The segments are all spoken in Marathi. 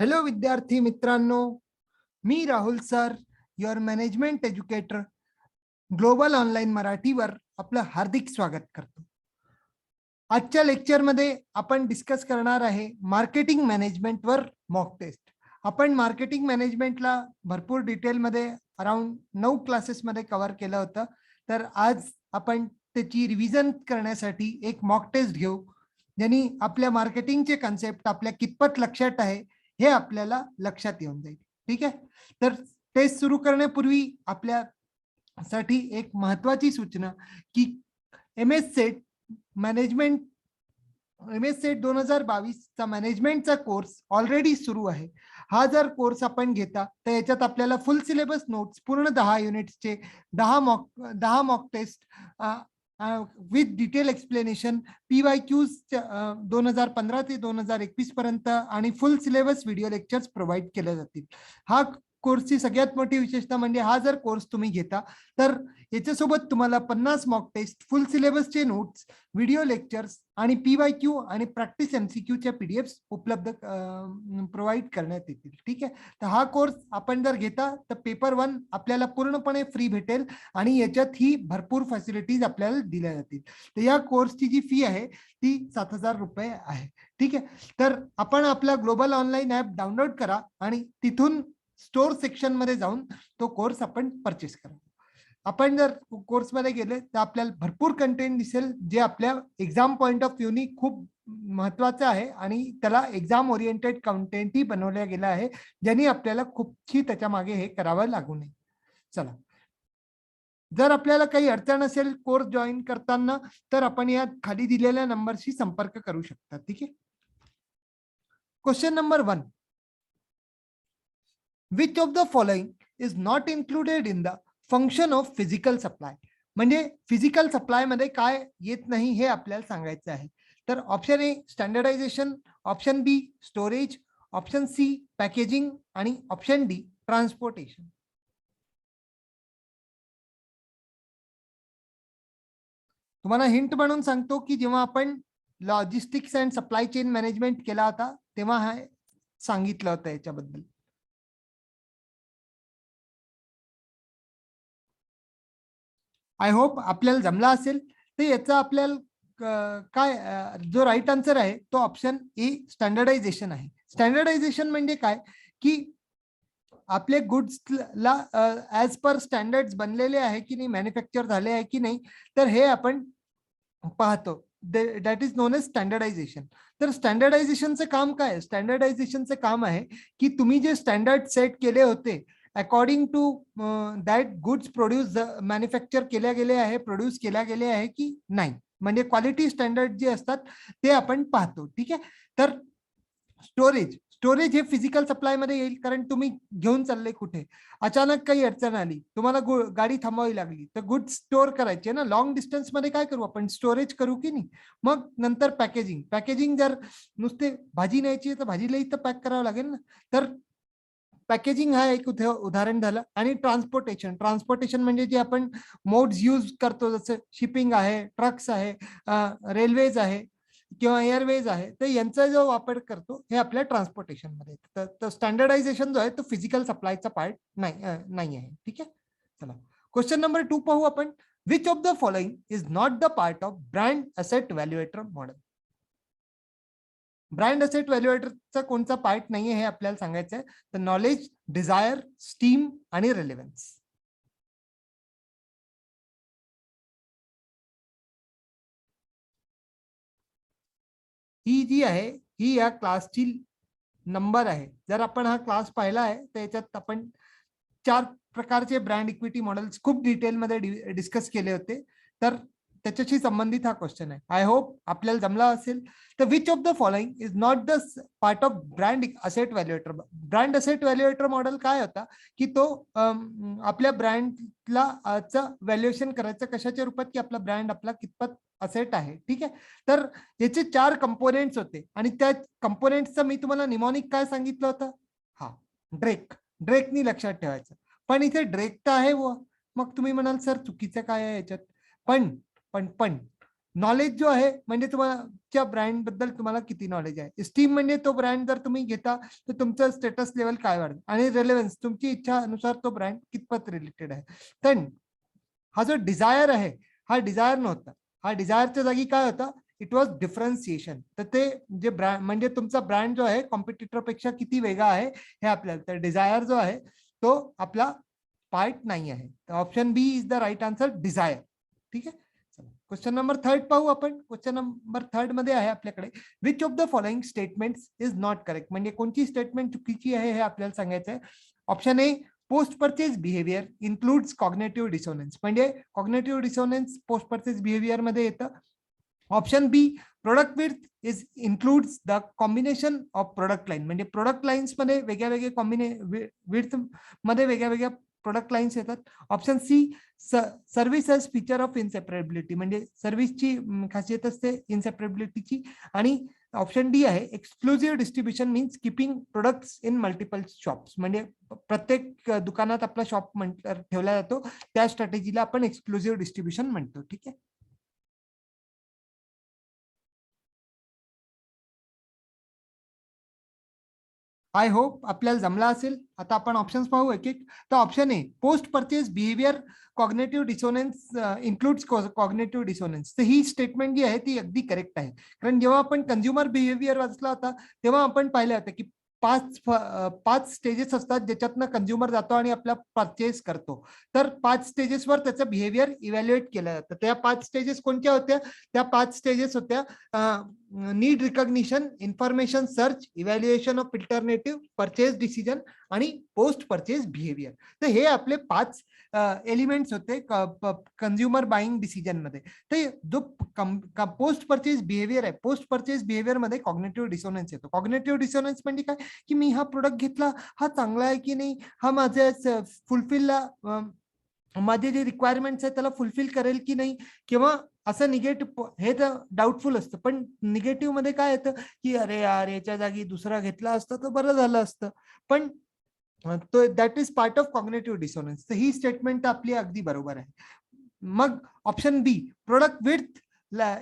हॅलो विद्यार्थी मित्रांनो, मी Rahul sir, your management educator, global online मराठीवर आपलं हार्दिक स्वागत करतो. आजच्या लेक्चरमध्ये आपण डिस्कस करणार आहे मार्केटिंग मॅनेजमेंटवर मॉक टेस्ट. आपण मार्केटिंग मॅनेजमेंटला भरपूर डिटेलमध्ये अराउंड 9 क्लासेसमध्ये कव्हर केलं होतं. तर आज आपण त्याची रिव्हिजन करण्यासाठी एक मॉक टेस्ट घेऊ, ज्यांनी आपल्या मार्केटिंगचे कन्सेप्ट आपल्या कितपत लक्षात आहे हे आपल्याला लक्षात येऊन जाईल. ठीक आहे. तर टेस्ट सुरू करण्यापूर्वी आपल्यासाठी एक महत्वाची सूचना की MS set management MS set 2022 चा मॅनेजमेंटचा कोर्स ऑलरेडी सुरू आहे. हा जर कोर्स आपण घेता तर याच्यात आपल्याला फुल सिलेबस नोट्स, पूर्ण 10 युनिट्सचे 10 mock test with detail explanation, PYQs 2015 ते 2021 पर्यंत आणि full syllabus video lectures provide केले जातील. हा कोर्सची सगळ्यात मोठी विशेषता म्हणजे हा जर कोर्स तुम्ही घेता तर याच्यासोबत तुम्हाला 50 मॉक टेस्ट, फुल सिलेबसचे नोट्स, व्हिडिओ लेक्चर्स आणि PYQ आणि प्रॅक्टिस MCQ च्या PDF उपलब्ध प्रोव्हाइड करण्यात येतील. ठीक आहे. तर हा कोर्स आपण जर घेता तर पेपर 1 आपल्याला पूर्णपणे फ्री भेटेल आणि याच्यात ही भरपूर फॅसिलिटीज आपल्याला दिल्या जातील. तर या कोर्सची जी फी आहे ती 7,000 रुपये आहे. ठीक आहे. तर आपण आपला ग्लोबल ऑनलाईन ऍप डाउनलोड करा आणि तिथून स्टोर सेक्शन मध्ये जाऊन तो कोर्स आपण परचेस करा. आपण जर कोर्समध्ये गेले तर आपल्याला भरपूर कंटेंट दिसेल जे आपल्या एक्झाम पॉइंट ऑफ व्ह्यूनी खूप महत्वाचं आहे आणि त्याला एक्झाम ओरिएंटेड कंटेंटही बनवल्या गेला आहे, ज्यांनी आपल्याला खूपशी त्याच्या मागे हे करावं लागू नये. चला, जर आपल्याला काही अडचण असेल कोर्स जॉईन करताना तर आपण या खाली दिलेल्या नंबरशी संपर्क करू शकता. ठीक आहे. Question number 1, which of the following is not included in the function of physical supply. म्हणजे फिजिकल सप्लाय मध्ये काय येत नाही हे आपल्याला सांगायचं आहे. तर option A standardisation, option B storage, option C packaging आणि ऑप्शन डी ट्रान्सपोर्टेशन. तुम्हाला हिंट म्हणून सांगतो की जेव्हा आपण logistics and supply chain management केला होता तेव्हा हा सांगितलं होतं याच्याबद्दल. आय होप आपल्याला जमला असेल. तर याचा आपल्याला काय जो राईट आन्सर आहे तो ऑप्शन ए स्टँडर्डायझेशन आहे. स्टँडर्डायझेशन म्हणजे काय की आपले गुड्सला ऍज पर स्टँडर्ड्स बनलेले आहे की नाही, मॅन्युफॅक्चर झाले आहे की नाही, तर हे आपण पाहतो. That is known as standardisation. तर स्टँडर्डायझेशनचं काम काय? स्टँडर्डायझेशनचं काम आहे की तुम्ही जे स्टँडर्ड सेट केले होते according to that goods produce manufacture केल्या गेले आहे, प्रोड्यूस केल्या गेले आहे की नाही, म्हणजे क्वालिटी स्टँडर्ड जे असतात ते आपण पाहतो. ठीक आहे. तर स्टोरेज हे फिजिकल सप्लाय मध्ये येईल, कारण तुम्ही घेऊन चालले कुठे, अचानक काही अडचण आली, तुम्हाला गाडी थांबवावी लागली, तर गुड्स स्टोअर करायचे ना, लॉंग डिस्टन्स मध्ये काय करू आपण, स्टोरेज करू की नाही. मग नंतर पॅकेजिंग जर नुसते भाजी न्यायची तर भाजीला इथं पॅक करावं लागेल ना. तर पॅकेजिंग हा एक उदाहरण झालं. आणि ट्रान्सपोर्टेशन म्हणजे जे आपण मोड्स यूज करतो, जसं शिपिंग आहे, ट्रक्स आहे, रेल्वेज आहे किंवा एअरवेज आहे, तर यांचा जो वापर करतो हे आपल्या ट्रान्सपोर्टेशन मध्ये. तर स्टँडर्डायझेशन जो आहे तो फिजिकल सप्लायचा पार्ट नाही आहे. ठीक आहे. चला, क्वेश्चन नंबर 2 पाहू आपण. Which of the following is not the part of brand asset valuator model. Brand asset व्हॅल्युएटरचा कोणता पार्ट नाहीये हे आपल्याला सांगायचं आहे. तर नॉलेज, डिझायर, स्टीम आणि रेलेव्हन्स. ही जी आहे ही या क्लासची नंबर आहे. जर आपण हा क्लास पाहिला आहे तर याच्यात आपण 4 प्रकारचे ब्रँड इक्विटी मॉडेल्स खूप डिटेलमध्ये डिस्कस केले होते. तर त्याच्याशी संबंधित हा क्वेश्चन आहे. आय होप आपल्याला जमला असेल. तर which of the following is not the part of brand asset valuator. Brand asset valuator model काय होता की तो आपल्या ब्रँडला व्हॅल्युएशन करायचं कशाच्या रूपात, की आपला ब्रँड आपला कितपत असेट आहे. ठीक आहे. तर याचे 4 कंपोनेंट्स होते आणि त्या कंपोनेंट्सचं मी तुम्हाला निमॉनिक काय सांगितलं होतं, हा ड्रेकनी लक्षात ठेवायचं. पण इथे ड्रेक तर आहे व मग तुम्ही म्हणाल सर चुकीचं काय आहे याच्यात. पण नॉलेज जो आहे म्हणजे तुमच्या ब्रँड बद्दल तुम्हाला किती नॉलेज आहे. इस्टीम म्हणजे तो ब्रँड जर तुम्ही घेता तर तुमचं स्टेटस लेवल काय वाढेल. आणि रेलेव्हन्स तुमची इच्छा अनुसार तो ब्रँड कितपत रिलेटेड आहे. तर हा जो डिझायर आहे हा डिझायर नव्हता. हा डिझायरच्या जागी काय होता, इट वॉज डिफरन्सिएशन. तर ते जे ब्रँड म्हणजे तुमचा ब्रँड जो आहे कॉम्पिटिटर पेक्षा किती वेगळा आहे हे आपल्याला, तर डिझायर जो आहे तो आपला पार्ट नाही आहे. Option B is the right answer, desire. ठीक आहे. क्वेश्चन नंबर 3 पाहू आपण. क्वेश्चन नंबर 3 मध्ये आहे आपल्याकडे, which of the following statements is not correct. म्हणजे कोणती स्टेटमेंट चुकीची आहे हे आपल्याला सांगायचं आहे. Option A, post purchase behaviour includes cognitive dissonance. म्हणजे cognitive dissonance post purchase behaviour मध्ये येतं. Option B, product width is includes the combination of product line. म्हणजे प्रोडक्ट लाईन्स मध्ये वेगळ्या वेगळे विड्थ मध्ये वेगळ्या वेगळ्या प्रोडक्ट लाईन्स येतात. Option C, service as feature of inseparability. म्हणजे सर्व्हिसची खासियत असते इनसेपरेबिलिटीची. आणि ऑप्शन डी आहे, exclusive distribution means keeping products in multiple shops. म्हणजे प्रत्येक दुकानात आपला शॉप ठेवला जातो, त्या स्ट्रॅटेजीला आपण एक्सक्लुझिव्ह डिस्ट्रीब्युशन म्हणतो. ठीक आहे. आय होप आपल्याला जमला असेल. आता आपण ऑप्शन्स पाहू एक एक. तर option A, post purchase behaviour cognitive dissonance includes cognitive dissonance. तर ही स्टेटमेंट जी आहे ती अगदी करेक्ट आहे. कारण जेव्हा आपण कंझ्युमर बिहेवियर वाचला होता तेव्हा आपण पाहिलं होतं की पाच स्टेजेस असतात ज्याच्यातनं कंझ्युमर जातो आणि आपला परचेस करतो. तर 5 स्टेजेसवर त्याचं बिहेवियर इव्हॅल्युएट केलं जातं. त्या 5 स्टेजेस कोणत्या होत्या? त्या 5 स्टेजेस होत्या need recognition, information search, evaluation of alternative, purchase decision आणि पोस्ट परचेस बिहेवियर. तर हे आपले 5 एलिमेंट्स होते कंझ्युमर बाईंग डिसिजन मध्ये. तर जो पोस्ट परचेस बिहेवियर आहे, पोस्ट परचेस बिहेवियर मध्ये कॉग्नेटिव्ह डिसोनन्स येतो. कॉग्नेटिव्ह डिसोनन्स म्हणजे काय, की मी हा प्रोडक्ट घेतला, हा चांगला आहे की नाही, हा माझ्या फुलफिलला माझे जे रिक्वायरमेंट्स आहेत त्याला फुलफिल करेल की नाही, किंवा असं निगेटिव्ह, हे तर डाऊटफुल असतं. पण निगेटिव्ह मध्ये काय येतं की अरे यार याच्या जागी दुसरा घेतला असतं तर बरं झालं असतं. पण तो that is part of cognitive dissonance. तर ही स्टेटमेंट आपली अगदी बरोबर आहे. मग option B, product with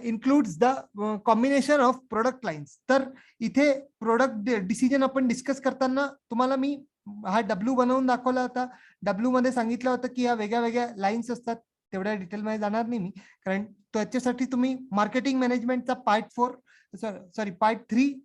includes the combination of product lines. तर इथे प्रोडक्ट डिसिजन आपण डिस्कस करताना तुम्हाला मी हा डब्ल्यू बनवून दाखवला होता. डब्ल्यू मध्ये सांगितलं होतं की या वेगळ्या वेगळ्या लाईन्स असतात. तेवढ्या डिटेलमध्ये जाणार नाही मी, कारण त्याच्यासाठी तुम्ही मार्केटिंग मॅनेजमेंटचा पार्ट 3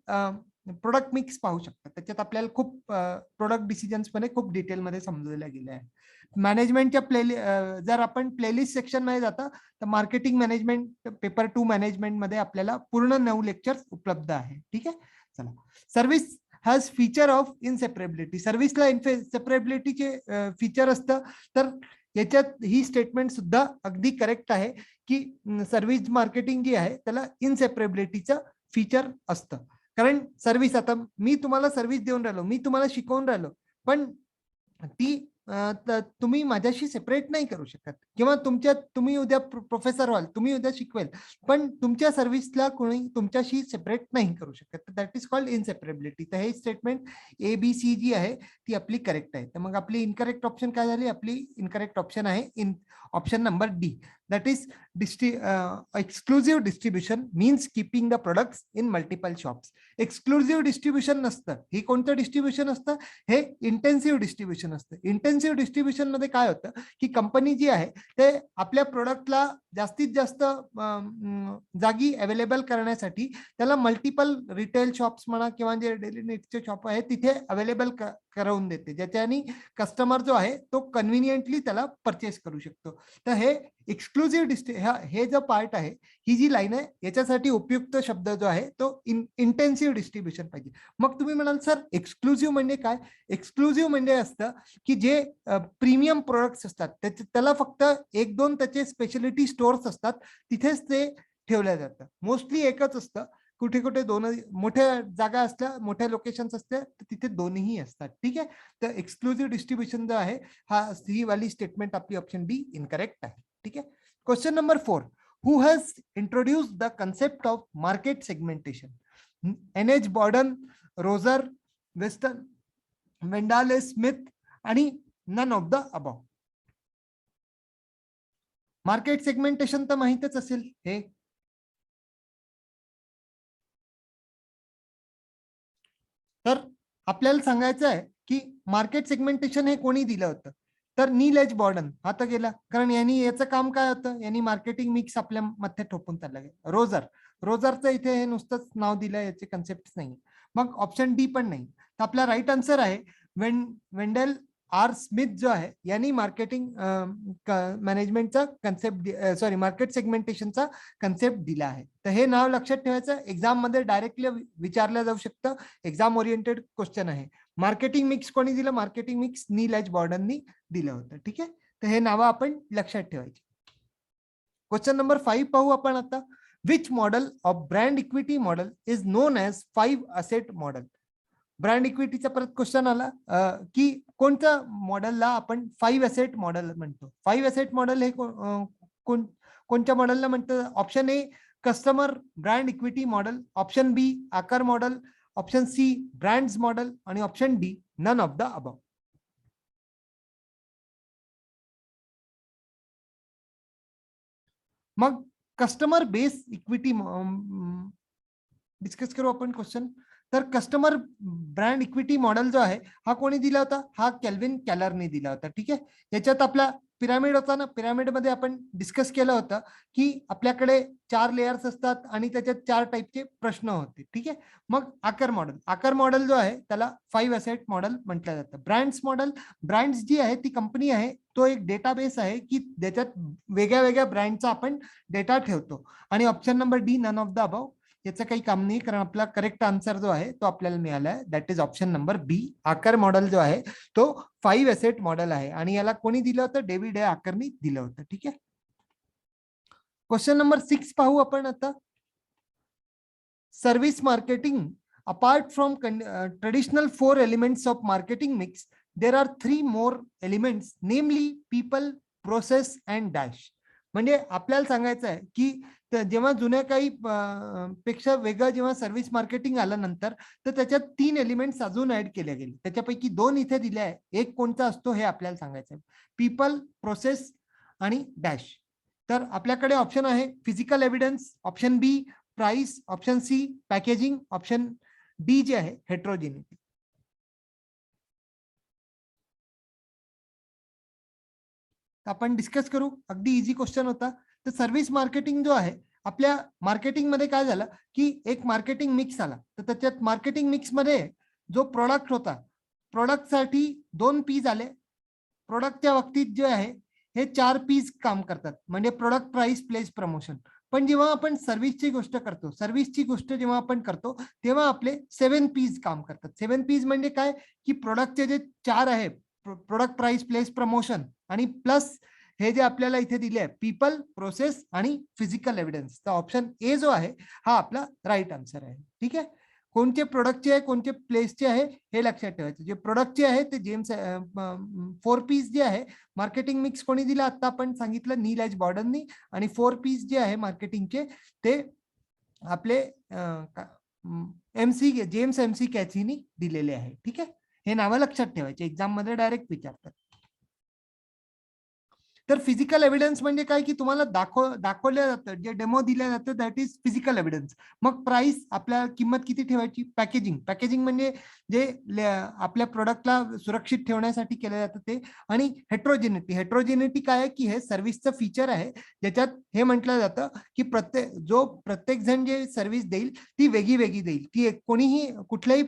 प्रोडक्ट मिक्स पाहू शकता. त्याच्यात आपल्याला खूप प्रोडक्ट डिसिजन्स मध्ये खूप डिटेलमध्ये समजवल्या गेल्या आहे. मॅनेजमेंटच्या जर आपण प्लेलिस्ट सेक्शन मध्ये जाता तर मार्केटिंग मॅनेजमेंट पेपर 2 मॅनेजमेंट मध्ये आपल्याला पूर्ण 9 लेक्चर्स उपलब्ध आहे. ठीक आहे. चला, service has feature of inseparability. सर्व्हिसला इनसेपरेबिलिटीचे फीचर असतं. तर याच्यात ही स्टेटमेंट सुद्धा अगदी करेक्ट आहे की सर्व्हिस मार्केटिंग जी आहे त्याला इनसेपरेबिलिटीचं फीचर असतं. कारण सर्व्हिस, आता मी तुम्हाला सर्व्हिस देऊन राहिलो, मी तुम्हाला शिकवून राहिलो, पण ती तुम्ही माझ्याशी सेपरेट नाही करू शकत. किंवा तुम्ही उद्या प्रोफेसर व्हाल, तुम्ही उद्या शिकवेल, पण तुमच्या सर्व्हिसला कोणी तुमच्याशी सेपरेट नाही करू शकत. That is called inseparability. तर हे स्टेटमेंट ABC जी आहे ती आपली करेक्ट आहे. तर मग आपली इनकरेक्ट ऑप्शन काय झाली? आपली इनकरेक्ट ऑप्शन आहे option number D, that is exclusive distribution means keeping the products in multiple shops. Exclusive distribution नसतं. हे कोणतं डिस्ट्रीब्युशन असतं? हे इंटेन्सिव्ह डिस्ट्रीब्युशन असतं. इंटेन्सिव्ह डिस्ट्रीब्युशन मध्ये काय होतं की कंपनी जी आहे ते आपल्या प्रोडक्टला जास्तीत जास्त जागी अवेलेबल करण्यासाठी त्याला मल्टिपल रिटेल शॉप्स म्हणा किंवा जे डेली नीड्सचे शॉप आहे तिथे अवेलेबल करून देते, ज्याच्याने कस्टमर जो आहे तो कन्व्हिनियंटली त्याला परचेस करू शकतो. तर हे एक्सक्लुझिव्ह हे जो पार्ट आहे, ही जी लाईन आहे याच्यासाठी उपयुक्त शब्द जो आहे तो इंटेन्सिव्ह डिस्ट्रीब्युशन पाहिजे. मग तुम्ही म्हणाल सर एक्सक्लुझिव्ह म्हणजे काय? एक्सक्लुझिव्ह म्हणजे असतं की जे प्रीमियम प्रोडक्ट्स असतात त्याला फक्त 1-2 त्याचे स्पेशलिटी स्टोअर्स असतात, तिथेच ते ठेवल्या जातं. मोस्टली एकच असतं. कुठे कुठे दोन मोठ्या जागा असल्या, मोठ्या लोकेशन्स असल्या तर तिथे दोन्ही असतात. ठीक आहे. तर एक्सक्लुझिव्ह डिस्ट्रीब्युशन जो आहे ही वाली स्टेटमेंट आपली ऑप्शन डी इनकरेक्ट आहे. ठीक आहे. Question number 4, who has introduced the concept of market segmentation? NH Borden, Roger, Western, Wendell Smith आणि none of the above. Market segmentation तर माहितच असेल. हे तर आपल्याला सांगायचं आहे की मार्केट सेगमेंटेशन हे कोणी दिलं होतं, तर नील एच बॉर्डन. आता गेला, कारण यांनी याचं काम काय होतं, यांनी मार्केटिंग मिक्स आपल्या मध्ये ठोकून चाललं गेलं. रोजरचं इथे हे नुसतंच नाव दिलं, याचे कन्सेप्ट नाही. मग ऑप्शन डी पण नाही. तर आपला राईट आन्सर आहे वेंडेल आर स्मिथ जो आहे, यांनी मार्केटिंग मॅनेजमेंटचा कन्सेप्ट, सॉरी मार्केट सेगमेंटेशनचा कन्सेप्ट दिला आहे. तर हे नाव लक्षात ठेवायचं, एक्झाम मध्ये डायरेक्टली विचारलं जाऊ शकतं, एक्झाम ओरिएंटेड क्वेश्चन आहे. मार्केटिंग मिक्स कोणी दिलं, मार्केटिंग मिक्स नील एच बॉर्डननी दिलं होतं. ठीक आहे, तर हे नावं आपण लक्षात ठेवायची. क्वेश्चन नंबर 5 पाहू आपण आता. Which model of brand equity model is known as 5 asset model. Brand इक्विटीचा परत क्वेश्चन आला की कोणत्या मॉडेलला आपण 5 असेट मॉडेल म्हणतो. 5 असेट मॉडेल हे कोणत्या मॉडेलला म्हणतो. Option A customer brand equity model, option B Aaker model, option C brands model आणि option D none of the above. मग कस्टमर बेस इक्विटी डिस्कस करू आपण क्वेश्चन. तर कस्टमर ब्रँड इक्विटी मॉडेल जो आहे हा कोणी दिला होता, हा केल्विन केलरने दिला होता. ठीक आहे, याच्यात आपला पिरामिड होता ना, पिरामिड मध्ये आपण डिस्कस केलं होतं की आपल्याकडे 4 लेयर्स असतात आणि त्याच्यात 4 टाईपचे प्रश्न होते. ठीक आहे, मग आकार मॉडेल जो आहे त्याला 5 असेट मॉडेल म्हटलं जातं. ब्रँड्स जी आहे ती कंपनी आहे, तो एक डेटाबेस आहे की ज्याच्यात वेगळ्या वेगळ्या ब्रँडचा आपण डेटा ठेवतो. आणि option number D none of the above याचं काही काम नाही, कारण आपला करेक्ट आन्सर जो आहे तो आपल्याला मिळाला आहे, that is option number B. Aaker model जो आहे तो 5 असेट मॉडेल आहे आणि याला कोणी दिलं होतं, डेव्हिड ए आकरनी दिलं होतं. ठीक आहे, क्वेश्चन नंबर 6 पाहू आपण आता. Service marketing, apart from traditional 4 elements of marketing mix, there are 3 more elements, नेमली पीपल, प्रोसेस अँड डॅश. म्हणजे आपल्याला सांगायचं आहे की जेव्हा जुन्या काही पेक्षा वेगळं जेव्हा सर्व्हिस मार्केटिंग आलं नंतर, तर त्याच्यात 3 एलिमेंट्स अजून ऍड केले गेले. त्याच्यापैकी 2 इथे दिले आहे, एक कोणता असतो हे आपल्याला सांगायचं आहे, पीपल, प्रोसेस आणि डॅश. तर आपल्याकडे ऑप्शन आहे physical evidence, option B price, option C packaging, option D जे आहे हेट्रोजेनिटी. आपण डिस्कस करू, अगदी इझी क्वेश्चन होता. तर सर्व्हिस मार्केटिंग जो आहे, आपल्या मार्केटिंग मध्ये काय झालं की एक मार्केटिंग मिक्स आला, तर त्याच्यात मार्केटिंग मिक्स मध्ये जो प्रोडक्ट होता, प्रोडक्टसाठी 2 पीज आले. प्रोडक्टच्या बाबतीत जे आहे हे 4 पीज काम करतात, म्हणजे प्रोडक्ट, प्राइस, प्लेस, प्रमोशन. पण जेव्हा आपण सर्व्हिसची गोष्ट जेव्हा आपण करतो, तेव्हा आपले 7 पीज काम करतात. 7 पीज म्हणजे काय की प्रोडक्टचे जे 4 आहे, प्रोडक्ट, प्राइस, प्लेस, प्रमोशन आणि प्लस हे जे आपल्याला इथे दिले आहे पीपल, प्रोसेस आणि फिजिकल एव्हिडन्स. तर ऑप्शन ए जो आहे हा आपला राईट आन्सर आहे. ठीक आहे, कोणते प्रोडक्टचे आहे, कोणते प्लेसचे आहे हे लक्षात ठेवायचे. जे प्रोडक्टचे आहे ते जेम्स 4 पीस जे आहे मार्केटिंग मिक्स कोणी दिला, आता आपण सांगितलं नील एच बॉर्डननी. आणि 4 पीस जे आहे मार्केटिंगचे ते आपले जेम्स एमसी कॅचीनी दिलेले आहे. ठीक आहे, हे नावं लक्षात ठेवायचे, एक्झाम मध्ये डायरेक्ट विचारतात. तर फिजिकल एव्हिडन्स म्हणजे काय की तुम्हाला दाखवलं जातं, जे डेमो दिल्या जातं, दॅट इज फिजिकल एव्हिडन्स. मग प्राइस, आपल्या किंमत किती ठेवायची. पॅकेजिंग म्हणजे जे आपल्या प्रोडक्टला सुरक्षित ठेवण्यासाठी केलं जातं ते. आणि हेट्रोजेनिटी काय आहे की हे सर्व्हिसचं फीचर आहे, ज्याच्यात हे म्हटलं जातं की प्रत्येक जण जे सर्व्हिस देईल ती वेगळी देईल. ती कोणीही कुठल्याही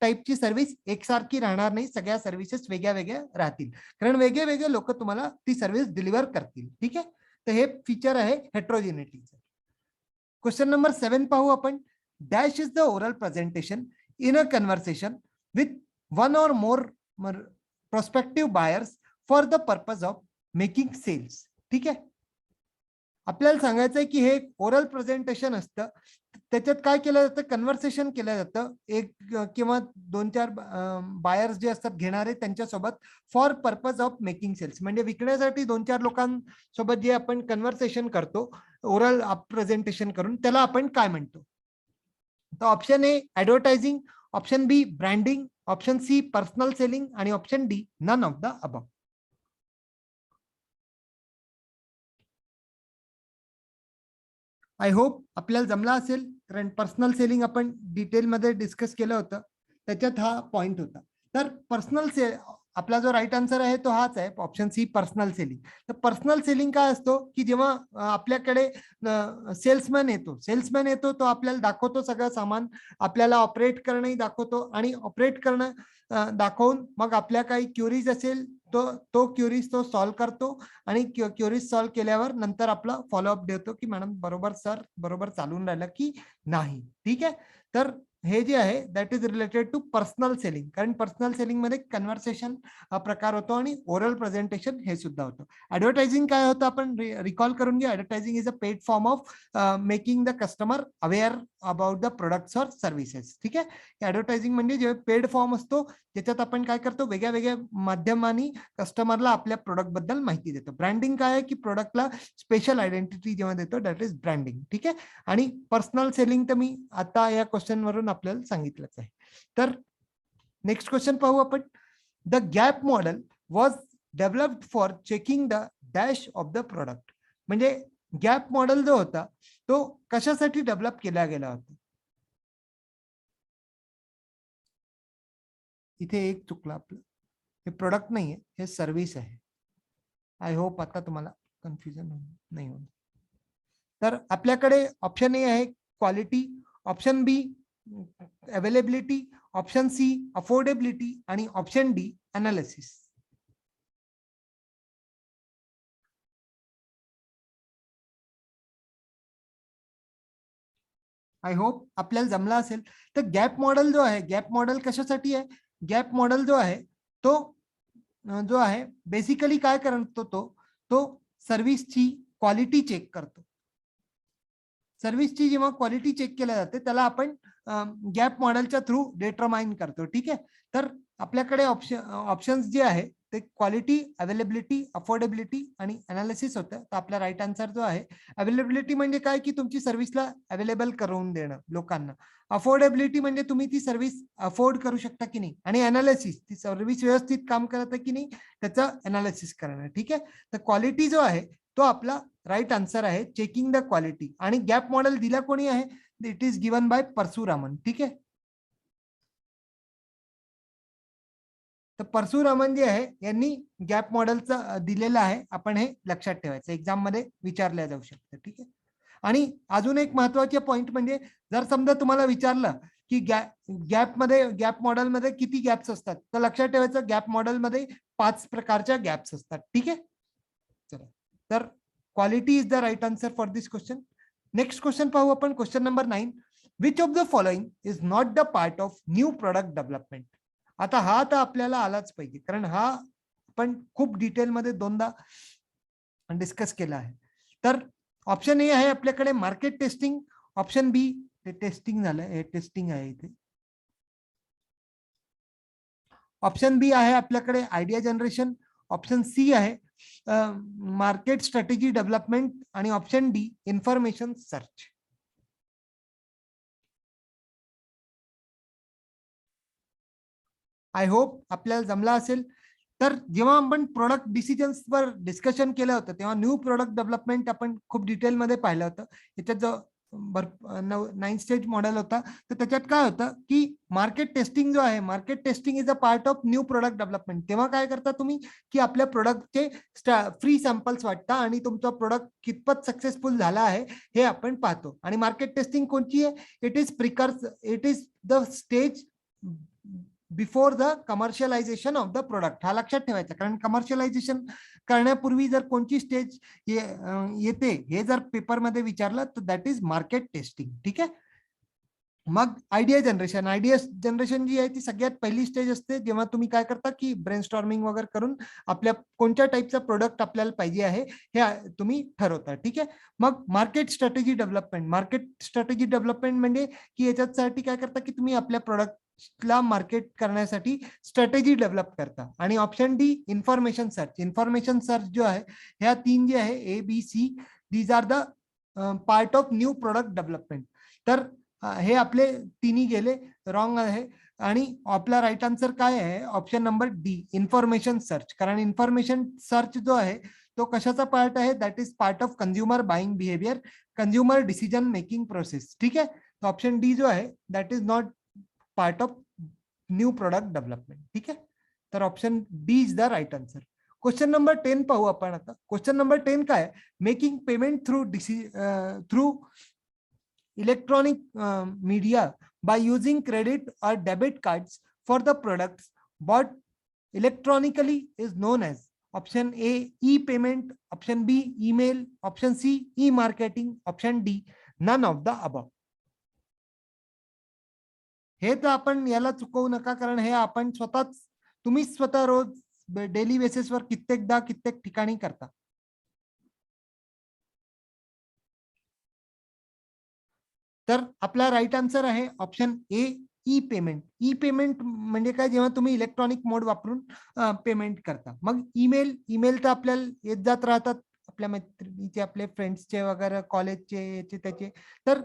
टाईपची सर्व्हिस एकसारखी राहणार नाही, सगळ्या सर्व्हिसेस वेगळ्या राहतील, कारण वेगळे लोक तुम्हाला ती सर्व्हिस डिलिव्हर करतील. ठीक आहे, तर हे फीचर आहे हेट्रोजेनिटीचं. क्वेश्चन नंबर 7 पाहू आपण. Dash is the oral presentation in a conversation with one or more prospective buyers for the purpose of making sales. ठीक आहे, आपल्याला सांगायचं आहे की हे ओरल प्रेझेंटेशन असतं, त्याच्यात काय केलं जातं, कन्व्हर्सेशन केलं जातं एक किंवा 2-4 बायर्स जे असतात घेणारे त्यांच्यासोबत, for purpose of making sales. म्हणजे विकण्यासाठी 2-4 लोकांसोबत जे आपण कन्व्हर्सेशन करतो ओरल प्रेझेंटेशन करून, त्याला आपण काय म्हणतो. तर option A advertising, option B branding, option C personal selling आणि option D none of the above. I hope आपल्याला जमला असेल, कारण पर्सनल सेलिंग आपण डिटेलमध्ये डिस्कस केलं होतं. त्याच्यात हा पॉइंट होता. तर पर्सनल सेल आपला जो राईट आन्सर आहे तो हाच आहे, ऑप्शन सी पर्सनल सेलिंग. तर पर्सनल सेलिंग काय असतो की जेव्हा आपल्याकडे सेल्समॅन येतो तो आपल्याला दाखवतो सगळं सामान, आपल्याला ऑपरेट करणंही दाखवतो आणि ऑपरेट करणं दाखवून मग आपल्या काही क्युरीज असेल तो क्युरीज तो सॉल्व्ह करतो आणि क्युरीज सॉल्व्ह केल्यावर नंतर आपला फॉलोअप देतो की मॅडम बरोबर सर बरोबर चालून राहिलं की नाही. ठीक आहे. तर हे जे आहे that is related to personal selling, कारण पर्सनल सेलिंग मध्ये कन्व्हर्सेशन हा प्रकार होतो आणि ओरल प्रेझेंटेशन हे सुद्धा होतं. ऍडव्हर्टायझिंग काय होतं आपण रिकॉल करून घ्या. Advertising is a paid form of making the customer aware about the products और सर्व्हिसेस. ठीक आहे. ऍडव्हर्टायझिंग म्हणजे जे पेड फॉर्म असतो त्याच्यात आपण काय करतो, वेगळ्या वेगळ्या माध्यमांनी कस्टमरला आपल्या प्रोडक्ट बद्दल माहिती देतो. ब्रँडिंग काय आहे की प्रोडक्टला स्पेशल आयडेंटिटी जेव्हा देतो दॅट इज ब्रँडिंग. ठीक आहे. आणि पर्सनल सेलिंग तर मी आता या क्वेश्चन वरून आपल्याला सांगितलंच आहे. तर नेक्स्ट क्वेश्चन पाहू आपण. The gap model was developed for checking the dash of the product. म्हणजे गॅप मॉडेल जो होता तो कशासाठी डेव्हलप केला गेला होता. इथे एक चुकलं आपलं, हे प्रोडक्ट नाहीये हे सर्व्हिस आहे. आय होप आता तुम्हाला कन्फ्युजन नाही होणार. तर आपल्याकडे ऑप्शन ए आहे क्वालिटी, ऑप्शन बी अवेलेबिलिटी, ऑप्शन सी अफोर्डेबिलिटी आणि option D analysis. I hope आपल्याला जमला असेल. तर गॅप मॉडेल जो आहे, गॅप मॉडेल कशासाठी आहे, गॅप मॉडेल जो आहे तो जो आहे बेसिकली काय करतो तो सर्व्हिसची क्वालिटी चेक करतो. सर्व्हिसची जेव्हा क्वालिटी चेक केल्या जाते त्याला आपण गॅप मॉडेलच्या थ्रू डिटरमाइन करतो. ठीक आहे. तर आपल्याकडे ऑप्शन्स जे आहे ते क्वालिटी, अवेलेबिलिटी, अफोर्डेबिलिटी आणि अनालिसिस होतं. तर आपला राईट आन्सर जो आहे अवेलेबिलिटी म्हणजे काय की तुमची सर्व्हिसला अवेलेबल करून देणं लोकांना. अफोर्डेबिलिटी म्हणजे तुम्ही ती सर्व्हिस अफोर्ड करू शकता की नाही. आणि अनालिसिस ती सर्व्हिस व्यवस्थित काम करत आहे की नाही त्याचं अनालिसिस करणं. ठीक आहे. तर क्वालिटी जो आहे तो आपला राईट आन्सर आहे, चेकिंग द क्वालिटी. आणि गॅप मॉडेल दिला कोणी आहे, it is given by Parasuraman. ठीक आहे. तर परशुरामन जे आहे यांनी गॅप मॉडेलचं दिलेलं आहे. आपण हे लक्षात ठेवायचं, एक्झाम मध्ये विचारल्या जाऊ शकतं. ठीक आहे. आणि अजून एक महत्वाचे पॉइंट म्हणजे जर समजा तुम्हाला विचारलं की गॅप मॉडेलमध्ये किती गॅप्स असतात, तर लक्षात ठेवायचं गॅप मॉडेलमध्ये 5 प्रकारच्या गॅप्स असतात. ठीक आहे. चला, तर quality is the right answer for this question. Next question पाहू आपण. Question number 9. Which of the following is not the part of new product development. आता हा तर आपल्याला आलाच पाहिजे, कारण हा आपण खूप डिटेलमध्ये दोनदा डिस्कस केला आहे. तर ऑप्शन ए आहे आपल्याकडे मार्केट टेस्टिंग, ऑप्शन बी ते टेस्टिंग झालं, हे टेस्टिंग आहे इथे. ऑप्शन बी आहे आपल्याकडे आयडिया जनरेशन, ऑप्शन सी आहे मार्केट स्ट्रॅटेजी डेव्हलपमेंट आणि option D information search. I hope आपल्याला जमला असेल. तर जेव्हा आपण प्रोडक्ट डिसिजन्स वर डिस्कशन केलं होतं तेव्हा न्यू प्रोडक्ट डेव्हलपमेंट आपण खूप डिटेलमध्ये पाहिलं होतं. याच्यात जो 9 स्टेज मॉडेल होता तर त्याच्यात काय होतं की मार्केट टेस्टिंग जो आहे, market testing is a part of new product development. तेव्हा काय करता तुम्ही की आपल्या प्रोडक्टचे फ्री सॅम्पल्स वाटता आणि तुमचा प्रोडक्ट कितपत सक्सेसफुल झाला आहे हे आपण पाहतो. आणि मार्केट टेस्टिंग कोणती आहे, it is the stage before the commercialisation of the product. हा लक्षात ठेवायचा, कारण कमर्शियलायझेशन करण्यापूर्वी जर कोणती स्टेज येते हे जर पेपरमध्ये विचारलं तर दॅट इज मार्केट टेस्टिंग. ठीक आहे. मग आयडिया जनरेशन जी आहे ती सगळ्यात पहिली स्टेज असते, जेव्हा तुम्ही काय करता की ब्रेनस्टॉर्मिंग वगैरे करून आपल्या कोणत्या टाईपचा प्रोडक्ट आपल्याला पाहिजे आहे हे तुम्ही ठरवता. ठीक आहे. मग मार्केट स्ट्रॅटेजी डेव्हलपमेंट म्हणजे की याच्यासाठी काय करता की तुम्ही आपल्या प्रोडक्टला मार्केट करण्यासाठी स्ट्रॅटेजी डेव्हलप करता. आणि ऑप्शन डी इन्फॉर्मेशन सर्च जो आहे, ह्या 3 जे आहे A B C these are the part of new product development. तर हे आपले तिन्ही गेले रॉंग आहे. आणि आपला राईट आन्सर काय आहे, option number D information search. कारण इन्फॉर्मेशन सर्च जो आहे तो कशाचा पार्ट आहे, that is part of consumer buying behaviour, consumer decision making process. ठीक आहे. ऑप्शन डी जो आहे that is not part of new product development. ठीक आहे, तर option D is the right answer. Question number 10 पाहू आपण आता. क्वेश्चन नंबर 10 काय, making payment through electronic media by using credit or debit cards for the products bought electronically is known as. Option A, e-payment. Option B, email. Option C, e-marketing. Option D, none of the above. हे तर आपण याला चुकवू नका, कारण हे आपण स्वतःच, तुम्ही स्वतः रोज डेली बेसिसवर कित्येकदा कित्येक ठिकाणी करता. तर आपला राईट आन्सर आहे ऑप्शन ए, ई पेमेंट. ई पेमेंट म्हणजे काय, जेव्हा तुम्ही इलेक्ट्रॉनिक मोड वापरून पेमेंट करता. मग ईमेल, ईमेल तर आपल्याला येत जात राहतात, आपल्या मैत्रिणीचे, आपले फ्रेंड्सचे वगैरे, कॉलेजचे, याचे त्याचे. तर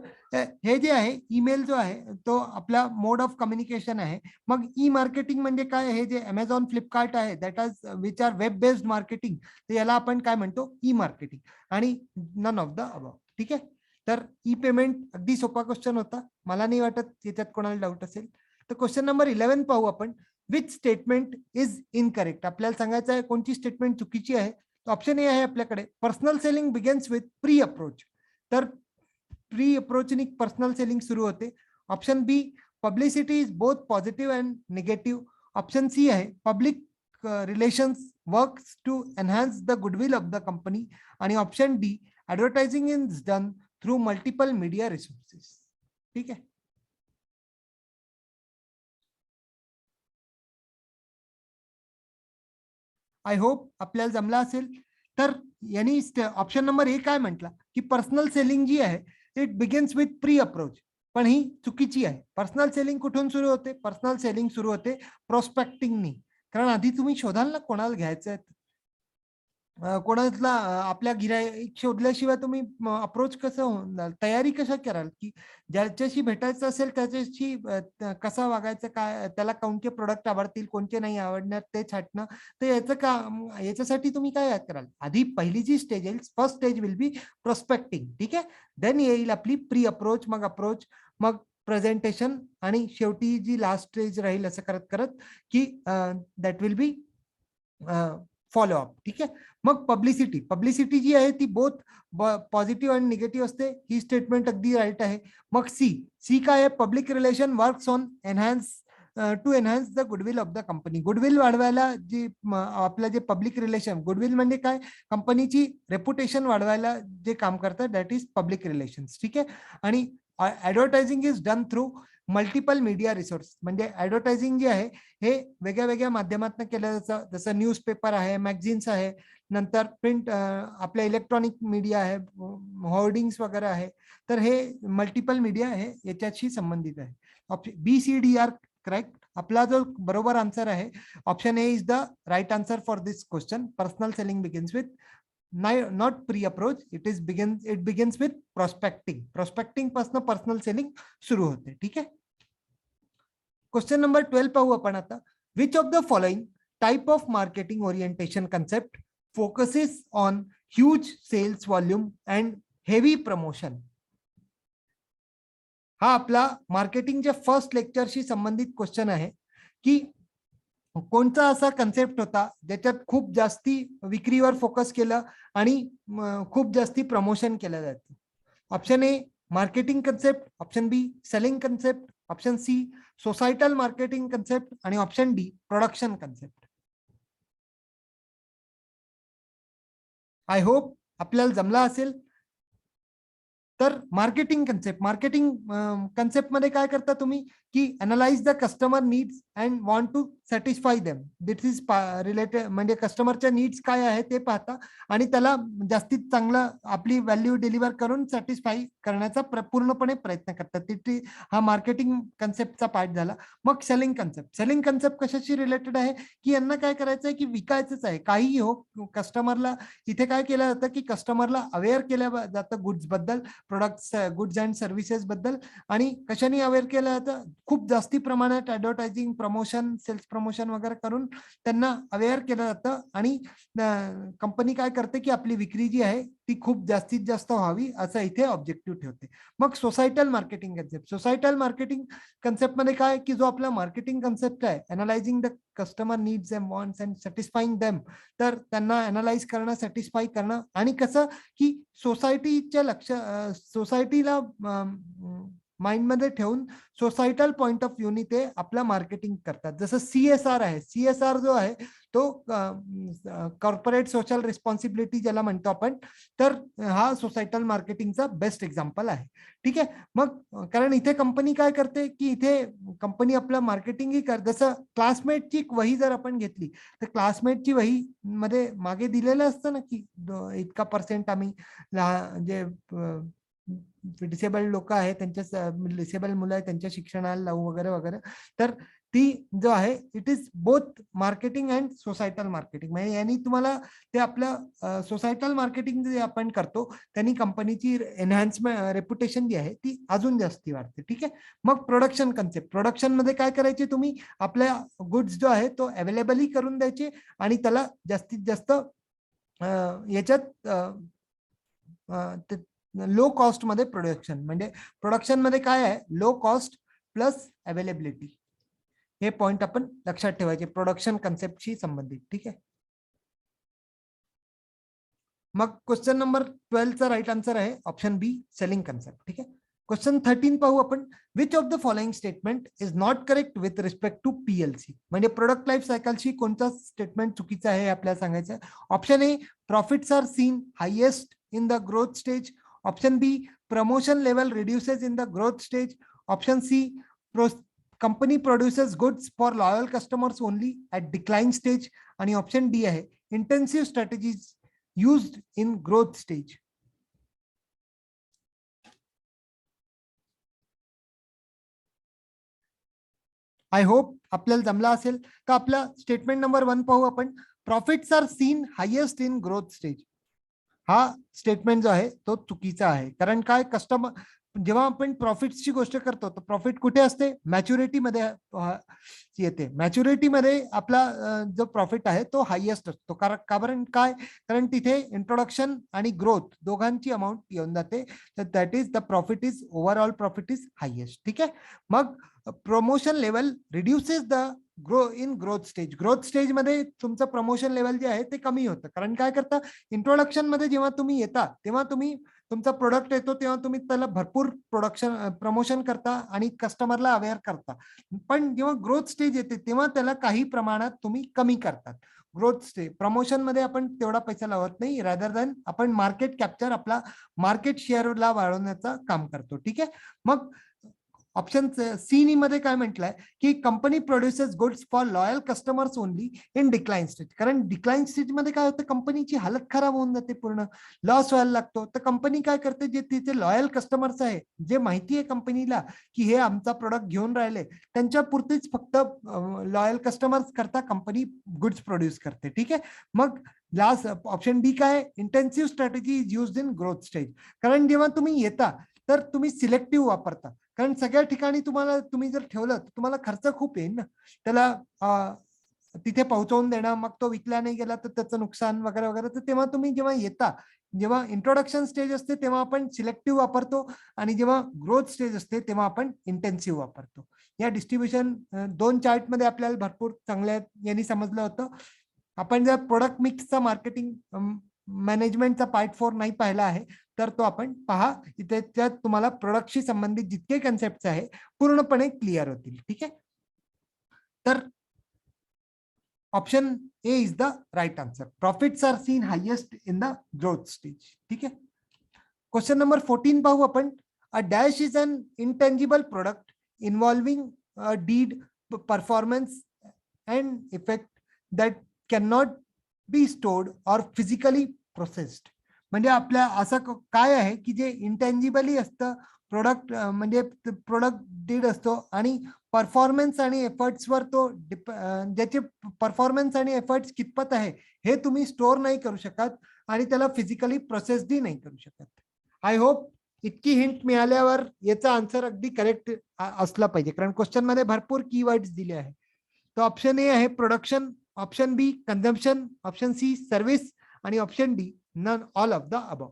हे जे आहे ईमेल जो आहे तो आपला मोड ऑफ कम्युनिकेशन आहे. मग ई मार्केटिंग म्हणजे काय, हे जे अमेझॉन, फ्लिपकार्ट आहे, that are which are web based marketing, तर याला आपण काय म्हणतो, ई मार्केटिंग. आणि नन ऑफ द अबव. ठीक आहे, तर ई पेमेंट अगदी सोपा क्वेश्चन होता, मला नाही वाटत याच्यात कोणाला डाऊट असेल. तर क्वेश्चन नंबर 11 पाहू आपण. Which statement is incorrect. आपल्याला सांगायचं आहे कोणती स्टेटमेंट चुकीची आहे. ऑप्शन ए आहे आपल्याकडे, personal selling begins with pre approach. तर प्री अप्रोचनी पर्सनल सेलिंग सुरू होते. Option B, publicity is both positive and negative. Option C आहे, public relations works to enhance the goodwill of the company. आणि option D, advertising is done through multiple media resources. ठीक आहे, आय होप आपल्याला जमला असेल. तर यांनी ऑप्शन नंबर ए काय म्हटला, की पर्सनल सेलिंग जी आहे it begins with pre approach, पण ही चुकीची आहे. पर्सनल सेलिंग कुठून सुरू होते, पर्सनल सेलिंग सुरू होते प्रोस्पेक्टिंगनी. कारण आधी तुम्ही शोधाल ना कोणाला घ्यायचं आहे, कोणाला आपल्या गिऱ्हाईक शोधल्याशिवाय तुम्ही अप्रोच कसं होणार, तयारी कशा कराल, की ज्याच्याशी भेटायचं असेल त्याच्याशी कसा वागायचं, काय त्याला कोणते प्रोडक्ट आवडतील, कोणते नाही आवडणार ते छाटणं. तर याचं का, याच्यासाठी तुम्ही काय कराल, आधी पहिली जी स्टेज येईल, first stage will be prospecting. ठीक आहे, देन येईल आपली प्री अप्रोच, मग अप्रोच, मग प्रेझेंटेशन, आणि शेवटी जी लास्ट स्टेज राहील असं करत करत की दॅट विल बी फॉलोअप. ठीक आहे, मग पब्लिसिटी, पब्लिसिटी जी आहे ती बोथ पॉझिटिव्ह आणि निगेटिव्ह असते. ही स्टेटमेंट अगदी राईट आहे. मग सी, सी काय आहे, public relation works on enhance to enhance the goodwill of the company. Goodwill वाढवायला जी आपलं जे पब्लिक रिलेशन, गुडविल म्हणजे काय, कंपनीची रेप्युटेशन वाढवायला जे काम करतात, दॅट इज पब्लिक रिलेशन्स. ठीक आहे, आणि advertising is done through multiple media resource. म्हणजे ऍडव्हर्टायझिंग जे आहे हे वेगळ्या वेगळ्या माध्यमातून केलं जातं, जसं न्यूजपेपर आहे, मॅगझिन्स आहे, नंतर प्रिंट आपल्या इलेक्ट्रॉनिक मीडिया आहे, होर्डिंग्स वगैरे आहे. तर हे मल्टिपल मीडिया आहे, याच्याशी संबंधित आहे. Option B, C, D are correct. आपला जो बरोबर आन्सर आहे option A is the right answer for this question. Personal selling begins with not pre approach, it begins with prospecting. Prospecting पासून पर्सनल सेलिंग सुरू होते. ठीक आहे, क्वेश्चन नंबर 12 पाहू आपण आता. Which of the following type of marketing orientation concept focuses on huge sales volume and heavy promotion. हा आपला मार्केटिंगच्या फर्स्ट लेक्चरशी संबंधित क्वेश्चन आहे, की कोणता असा कन्सेप्ट होता ज्याच्यात खूप जास्ती विक्रीवर फोकस केलं आणि खूप जास्ती प्रमोशन केलं जातं. Option A, marketing concept. Option B, selling concept. Option C, societal marketing concept. आणि option D, production concept. I hope आपल्याला जमला असेल. तर मार्केटिंग कन्सेप्ट मध्ये काय करता तुम्ही, की analyse the customer needs and want to satisfy them. This is related, म्हणजे कस्टमरच्या नीड्स काय आहे ते पाहता आणि त्याला जास्तीत चांगलं आपली व्हॅल्यू डिलिव्हर करून सॅटिस्फाय करण्याचा पूर्णपणे प्रयत्न करतात. तिथे हा मार्केटिंग कन्सेप्टचा पार्ट झाला. मग सेलिंग कन्सेप्ट कशाशी रिलेटेड आहे, की यांना काय करायचं आहे, की विकायचंच आहे, काहीही हो. कस्टमरला इथे काय केलं जातं, की कस्टमरला अवेअर केलं जातं गुड्स बद्दल, प्रोडक्ट्स, गुड्स अँड सर्व्हिसेस बद्दल. आणि कशाने अवेअर केलं जातं, खूप जास्ती प्रमाणात ऍडव्हर्टायझिंग, प्रमोशन, सेल्स प्रमोशन वगैरे करून त्यांना अवेअर केलं जातं आणि कंपनी काय करते की आपली विक्री जी आहे ती खूप जास्तीत जास्त व्हावी असं इथे ऑब्जेक्टिव्ह ठेवते. मग societal marketing concept. Societal marketing concept मध्ये काय की जो आपला मार्केटिंग कन्सेप्ट आहे, analysing the customer needs and wants and satisfying them, तर त्यांना अनालाइज करणं, सॅटिस्फाय करणं आणि कसं की सोसायटीला माइंडमध्ये ठेवून सोसायटल पॉइंट ऑफ व्ह्यूनी ते आपलं मार्केटिंग करतात. जसं CSR आहे, CSR जो आहे तो कॉर्पोरेट सोशल रिस्पॉन्सिबिलिटी ज्याला म्हणतो आपण, तर हा सोसायटल मार्केटिंगचा बेस्ट एक्झाम्पल आहे. ठीक आहे. मग कारण इथे कंपनी काय करते की इथे कंपनी आपलं मार्केटिंगही करते. जसं क्लासमेटची वही जर आपण घेतली तर क्लासमेटची वही मध्ये मागे दिलेलं असतं ना की इतका पर्सेंट आम्ही जे डिसेबल्ड लोक आहेत त्यांच्या, डिसेबल मुलं आहेत त्यांच्या शिक्षणाला लावू वगैरे वगैरे. तर ती जो आहे it is both marketing and societal marketing. म्हणजे यांनी तुम्हाला ते आपलं सोसायटल मार्केटिंग जे आपण करतो त्यांनी कंपनीची एनहान्समेंट, रेप्युटेशन जी आहे ती अजून जास्ती वाढते. ठीक आहे. मग प्रोडक्शन कन्सेप्ट. प्रोडक्शन मध्ये काय करायचे तुम्ही, आपल्या गुड्स जो आहे तो अवेलेबलही करून द्यायचे आणि त्याला जास्तीत जास्त याच्यात लो कॉस्ट मध्ये प्रोडक्शन. म्हणजे प्रोडक्शन मध्ये काय आहे, लो कॉस्ट प्लस अवेलेबिलिटी, हे पॉइंट आपण लक्षात ठेवायचे प्रोडक्शन कन्सेप्टशी संबंधित. ठीक आहे. मग क्वेश्चन नंबर 12 चा राईट आन्सर आहे ऑप्शन बी, सेलिंग कन्सेप्ट. ठीक आहे. क्वेश्चन 13 पाहू आपण. Which of the following statement is not correct with respect to PLC. म्हणजे प्रोडक्ट लाईफ सायकलशी कोणता स्टेटमेंट चुकीचं आहे आपल्याला सांगायचं. Option A, profits are seen highest in the growth stage. Option B, promotion level reduces in the growth stage. Option C, company produces goods for loyal customers only at decline stage. आणि ऑप्शन डी आहे, intensive strategies used in growth stage. I hope आपल्याला जमला असेल. तर आपला स्टेटमेंट नंबर 1 पाहू आपण. Profits are seen highest in growth stage. हा स्टेटमेंट जो आहे तो चुकीचा आहे. कारण काय, कस्टमर जेव्हा आपण प्रॉफिटची गोष्ट करतो तर प्रॉफिट कुठे असते, मॅच्युरिटी मध्ये येते. मॅच्युरिटी मध्ये आपला जो प्रॉफिट आहे तो हायेस्ट असतो. कारण काय, कारण तिथे इंट्रोडक्शन आणि ग्रोथ दोघांची अमाऊंट येऊन जाते. तर that is the profit is overall profit is highest. ठीक आहे. मग promotion level reduces the growth stage. Growth stage मध्ये तुमचं प्रमोशन लेवल जे आहे ते कमी होतं. कारण काय करता, इंट्रोडक्शन मध्ये जेव्हा तुम्ही येता तेव्हा तुम्ही तुमचा प्रोडक्ट येतो तेव्हा तुम्ही त्याला भरपूर प्रमोशन करता आणि कस्टमरला अवेअर करता. पण जेव्हा ग्रोथ स्टेज येते तेव्हा त्याला काही प्रमाणात तुम्ही कमी करतात. ग्रोथ स्टेज प्रमोशन मध्ये आपण तेवढा पैसा लावत नाही, रादर दॅन आपण मार्केट कॅप्चर, आपला मार्केट शेअरला वाढवण्याचं काम करतो. ठीक आहे. मग ऑप्शन सी मध्ये काय म्हटलंय की company produces goods for loyal customers only in decline stage. कारण डिक्लाइन स्टेज मध्ये काय होतं, कंपनीची हालत खराब होऊन जाते, पूर्ण लॉस व्हायला लागतो. तर कंपनी काय करते, जे तिचे लॉयल कस्टमर्स आहे, जे माहिती आहे कंपनीला की हे आमचा प्रोडक्ट घेऊन राहिले, त्यांच्या पुरतीच फक्त लॉयल कस्टमर्स करता कंपनी गुड्स प्रोड्यूस करते. ठीक आहे. मग लास्ट ऑप्शन डी काय, intensive strategy is used in growth stage. कारण जेव्हा तुम्ही येता तर तुम्ही सिलेक्टिव्ह वापरता. कारण सगळ्या ठिकाणी तुम्ही जर ठेवलं तर तुम्हाला खर्च खूप येईल ना त्याला तिथे पोहोचवून देणं, मग तो विकला नाही गेला तर त्याचं नुकसान वगैरे वगैरे. तर तेव्हा तुम्ही जेव्हा येता, जेव्हा इंट्रोडक्शन स्टेज असते तेव्हा आपण सिलेक्टिव्ह वापरतो आणि जेव्हा ग्रोथ स्टेज असते तेव्हा आपण इंटेन्सिव्ह वापरतो. या डिस्ट्रीब्युशन 2 चार्ट मध्ये आपल्याला भरपूर चांगल्या यांनी समजलं होतं. आपण जर प्रोडक्ट मिक्सचा मार्केटिंग मॅनेजमेंटचा पार्ट 4 नाही पाहिला आहे तर तो आपण पहा. इथे त्यात तुम्हाला प्रोडक्टशी संबंधित जितके कन्सेप्ट आहे पूर्णपणे क्लिअर होतील. ठीक आहे. तर option A is the right answer. Profits are seen highest in the growth stage. ठीक आहे. क्वेश्चन नंबर 14 पाहू आपण. A dash is an intangible product involving deed, performance and effect that can not be stored or physically processed. म्हणजे आपल्या असं काय आहे की जे इंटेंजिबली असतं प्रोडक्ट, म्हणजे प्रोडक्ट डीड असतो आणि परफॉर्मन्स आणि एफर्ट्सवर तो ज्याचे परफॉर्मन्स आणि एफर्ट्स कितपत आहे हे तुम्ही स्टोअर नाही करू शकत आणि त्याला फिजिकली प्रोसेसही नाही करू शकत. आय होप इतकी हिंट मिळाल्यावर याचा आन्सर अगदी करेक्ट असला पाहिजे, कारण क्वेश्चन मध्ये भरपूर कीवर्ड्स दिले आहे. तर ऑप्शन ए आहे production, option B consumption, option C service आणि option D none all of the above.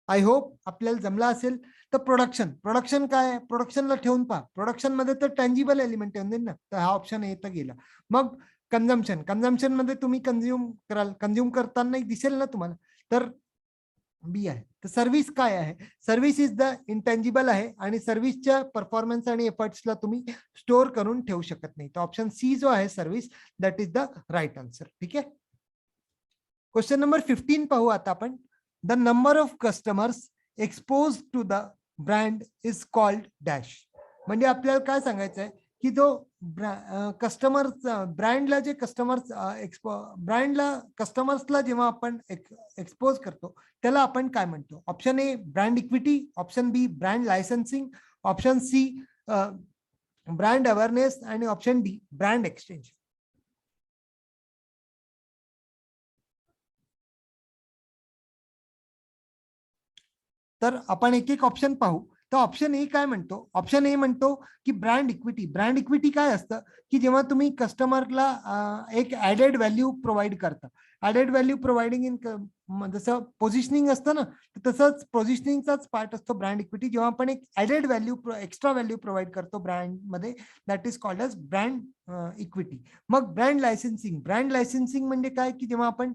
I hope आपल्याला जमला असेल. तर प्रोडक्शन, प्रोडक्शन काय आहे, प्रोडक्शनला ठेवून पहा. प्रोडक्शन मध्ये तर टँजिबल एलिमेंट येऊन ना, तर हा ऑप्शन येत गेला. मग कन्झम्पशन, कन्झम्पशन मध्ये तुम्ही कंझ्युम कराल, कंझ्युम करताना दिसेल ना तुम्हाला, तर बी आहे. तर सर्व्हिस काय आहे, सर्व्हिस इज द इंटँजिबल आहे आणि सर्व्हिसच्या परफॉर्मन्स आणि एफर्ट्सला तुम्ही स्टोअर करून ठेवू शकत नाही. तर ऑप्शन सी जो आहे service, that is the right answer. ठीक आहे. क्वेश्चन नंबर 15 पाहू आता आपण. The number of customers expose to the brand is called dash. म्हणजे आपल्याला काय सांगायचं आहे की जो कस्टमर ब्रँडला जे कस्टमर्स ब्रँडला कस्टमर्सला जेव्हा आपण एक्सपोज करतो त्याला आपण काय म्हणतो. Option A brand equity, option B brand licensing, option C brand awareness आणि ऑप्शन डी ब्रँड एक्सटेन्शन. तर आपण एक एक ऑप्शन पाहू. तर ऑप्शन ए काय म्हणतो, ऑप्शन ए म्हणतो की ब्रँड इक्विटी. ब्रँड इक्विटी काय असतं की जेव्हा तुम्ही कस्टमरला एक ऍडेड व्हॅल्यू प्रोव्हाइड करता. ऍडेड व्हॅल्यू प्रोव्हाइडिंग इन जसं पोझिशनिंग असतं ना, तसंच पोझिशनिंगचाच पार्ट असतो ब्रँड इक्विटी. जेव्हा आपण एक added value extra value provide करतो ब्रँड मध्ये, that is called as brand equity. मग ब्रँड लायसन्सिंग, ब्रँड लायसन्सिंग म्हणजे काय की जेव्हा आपण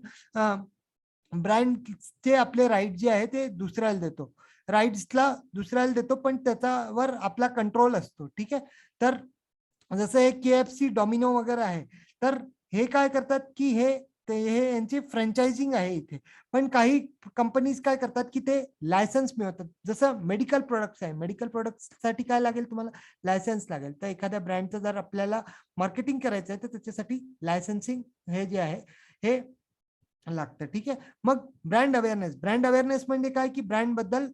ब्रँडचे आपले राईट जे आहे ते दुसऱ्याला देतो, राईट्सला दुसऱ्याला देतो, पण त्याच्यावर आपला कंट्रोल असतो. ठीक आहे. तर जसं हे KFC, डॉमिनो वगैरे आहे, तर हे काय करतात की हे यांची फ्रँचायझिंग आहे इथे. पण काही कंपनीज काय करतात की ते लायसन्स मिळवतात. जसं मेडिकल प्रोडक्ट्स आहे, मेडिकल प्रोडक्ट्ससाठी काय लागेल तुम्हाला, लायसन्स लागेल. तर एखाद्या ब्रँडचं जर आपल्याला मार्केटिंग करायचं आहे तर त्याच्यासाठी लायसन्सिंग हे जे आहे हे लागतं. ठीक आहे. मग ब्रँड अवेअरनेस, ब्रँड अवेअरनेस म्हणजे काय की ब्रँड बद्दल